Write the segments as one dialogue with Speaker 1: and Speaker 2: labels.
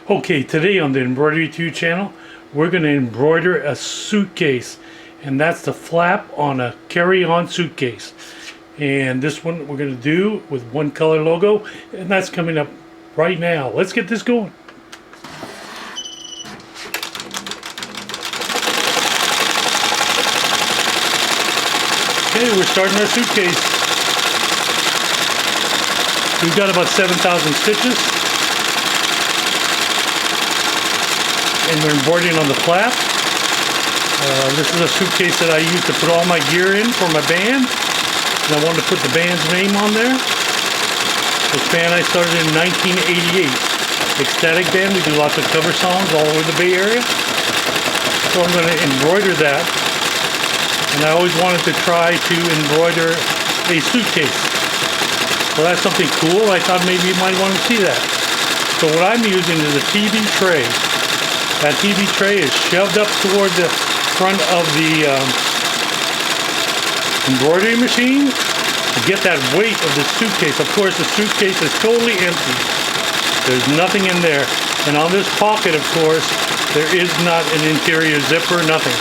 Speaker 1: Okay, today on the Embroidery 2 channel, we're going to embroider a suitcase, and that's the flap on a carry-on suitcase. And this one we're going to do with one color logo, and that's coming up right now. Let's get this going. Okay, we're starting our suitcase. We've got about 7,000 stitches. And we're embroidering on the flap. This is a suitcase that I use to put all my gear in for my band. And I wanted to put the band's name on there. This band I started in 1988. Ecstatic band. We do lots of cover songs all over the Bay Area. So I'm going to embroider that. And I always wanted to try to embroider a suitcase. Well, that's something cool. I thought maybe you might want to see that. So what I'm using is a TV tray. That TV tray is shoved up toward the front of the embroidery machine to get that weight of the suitcase. Of course, the suitcase is totally empty. There's nothing in there. And on this pocket, of course, there is not an interior zipper, nothing.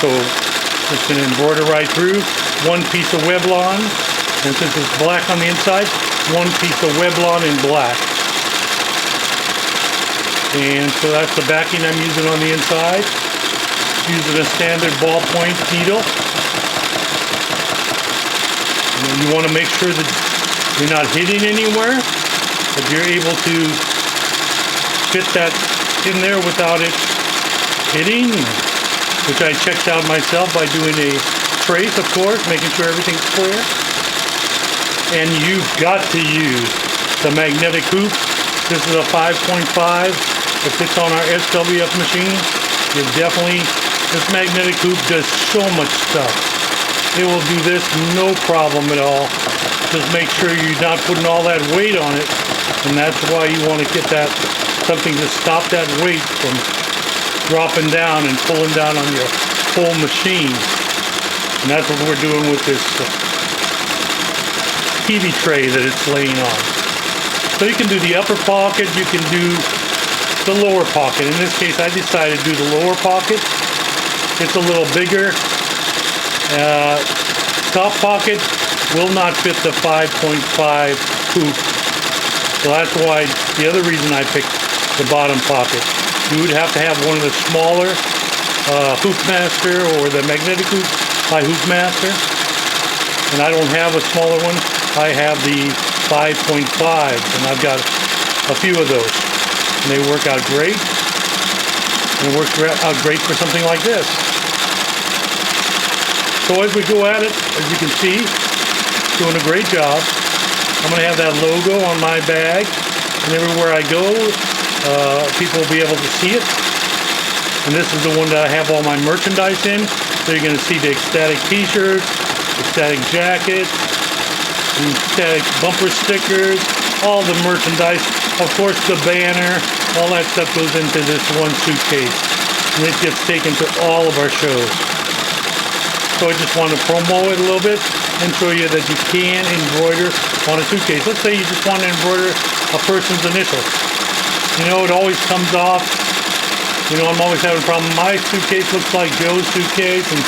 Speaker 1: So it's going to embroider right through. One piece of Weblon, and since it's black on the inside, one piece of Weblon in black. And so that's the backing I'm using on the inside. Using a standard ballpoint needle. And you want to make sure that you're not hitting anywhere, that you're able to fit that in there without it hitting, which I checked out myself by doing a trace, of course, making sure everything's clear. And you've got to use the magnetic hoop. This is a 5.5. It fits on our SWF machine. You definitely, this magnetic hoop does so much stuff. It will do this no problem at all. Just make sure you're not putting all that weight on it. And that's why you want to get that, something to stop that weight from dropping down and pulling down on your whole machine. And that's what we're doing with this TV tray that it's laying on. So you can do the upper pocket, you can do the lower pocket. In this case, I decided to do the lower pocket. It's a little bigger. Top pocket will not fit the 5.5 hoop. So that's why, the other reason I picked the bottom pocket. You would have to have one of the smaller Hoopmaster or the magnetic hoop by Hoopmaster. And I don't have a smaller one. I have the 5.5, and I've got a few of those. And they work out great. And it works out great for something like this. So as we go at it, as you can see, doing a great job. I'm going to have that logo on my bag. And everywhere I go, people will be able to see it. And this is the one that I have all my merchandise in. So you're going to see the Ecstatic t-shirts, Ecstatic jackets, the Ecstatic bumper stickers, all the merchandise. Of course, the banner, all that stuff goes into this one suitcase. And it gets taken to all of our shows. So I just want to promo it a little bit and show you that you can embroider on a suitcase. Let's say you just want to embroider a person's initials. You know, it always comes off. You know, I'm always having a problem. My suitcase looks like Joe's suitcase. And,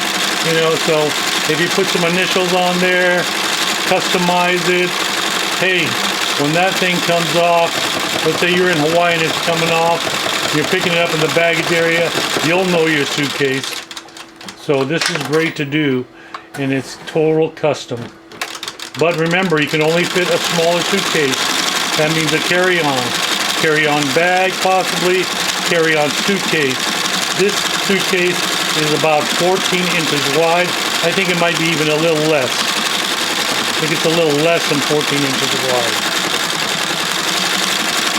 Speaker 1: you know, so if you put some initials on there, customize it. Hey, when that thing comes off, let's say you're in Hawaii and it's coming off, you're picking it up in the baggage area, you'll know your suitcase. So this is great to do, and it's total custom. But remember, you can only fit a smaller suitcase. That means a carry-on bag possibly, carry-on suitcase. This suitcase is about 14 inches wide. I think it might be even a little less. I think it's a little less than 14 inches wide.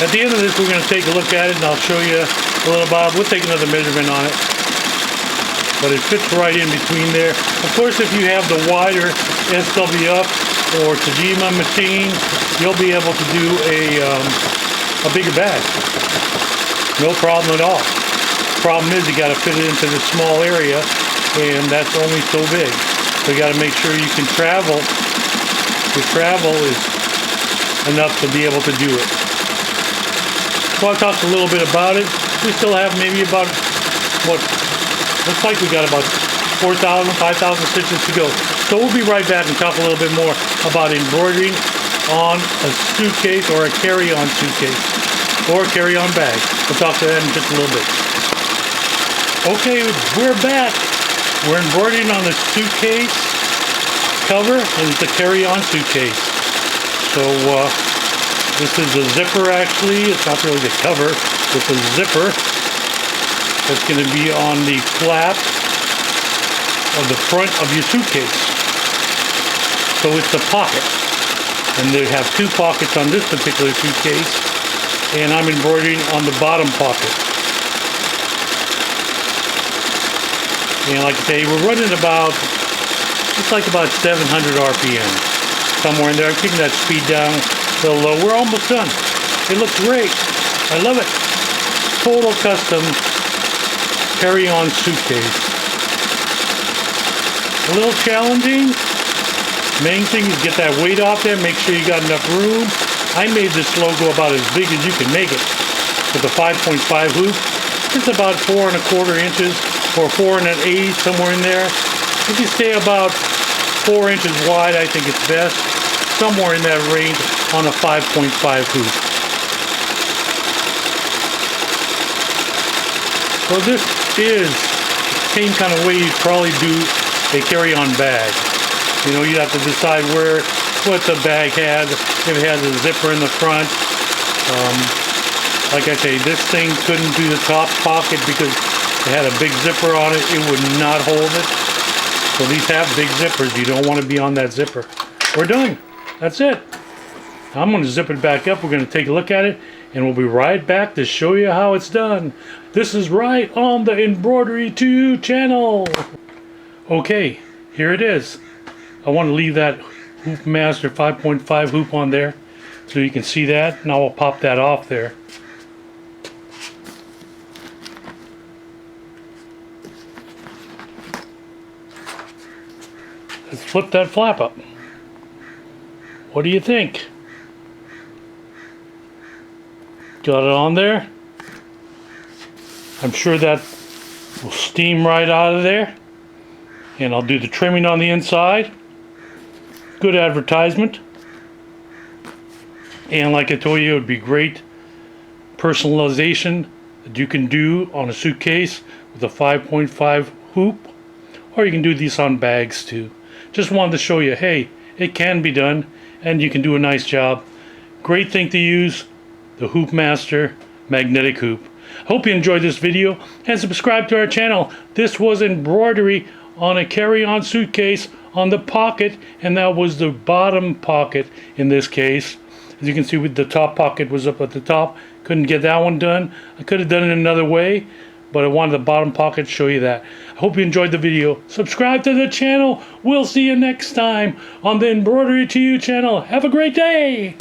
Speaker 1: At the end of this, we're going to take a look at it, and I'll show you a little about it. We'll take another measurement on it. But it fits right in between there. Of course, if you have the wider SWF or Tajima machine, you'll be able to do a bigger bag. No problem at all. The problem is you got to fit it into this small area, and that's only so big. So you got to make sure you can travel. Your travel is enough to be able to do it. So I talked a little bit about it. We still have maybe about, what, looks like we got about 4,000, 5,000 stitches to go. So we'll be right back and talk a little bit more about embroidering on a suitcase or a carry-on suitcase or a carry-on bag. We'll talk to that in just a little bit. Okay, we're back. We're embroidering on the suitcase cover, and it's a carry-on suitcase. So this is a zipper actually. It's not really the cover. It's a zipper that's going to be on the flap of the front of your suitcase. So it's a pocket. And they have two pockets on this particular suitcase. And I'm embroidering on the bottom pocket. And like I say, we're running about, it's like about 700 RPM. Somewhere in there. I'm keeping that speed down a little low. We're almost done. It looks great. I love it. Total custom carry-on suitcase. A little challenging. Main thing is get that weight off there. Make sure you got enough room. I made this logo about as big as you can make it with a 5.5 hoop. It's about 4 1/4 inches or 4 1/8, somewhere in there. If you stay about 4 inches wide, I think it's best. Somewhere in that range on a 5.5 hoop. So this is the same kind of way you'd probably do a carry-on bag. You know, you have to decide what the bag has, if it has a zipper in the front. Like I say, this thing couldn't do the top pocket because it had a big zipper on it. It would not hold it. So these have big zippers. You don't want to be on that zipper. We're done. That's it. I'm going to zip it back up. We're going to take a look at it, and we'll be right back to show you how it's done. This is right on the Embroidery 2 channel. Okay, here it is. I want to leave that Hoop Master 5.5 hoop on there so you can see that, and I will pop that off there. Let's flip that flap up. What do you think? Got it on there. I'm sure that will steam right out of there. And I'll do the trimming on the inside. Good advertisement. And like I told you, it would be great personalization that you can do on a suitcase with a 5.5 hoop. Or you can do these on bags too. Just wanted to show you, hey, it can be done and you can do a nice job. Great thing to use, the Hoop Master magnetic hoop. Hope you enjoyed this video and subscribe to our channel. This was embroidery on a carry-on suitcase on the pocket, and that was the bottom pocket in this case. As you can see, with the top pocket was up at the top. Couldn't get that one done. I could have done it another way, but I wanted the bottom pocket to show you that. I hope you enjoyed the video. Subscribe to the channel. We'll see you next time on the Embroidery 2 channel. Have a great day.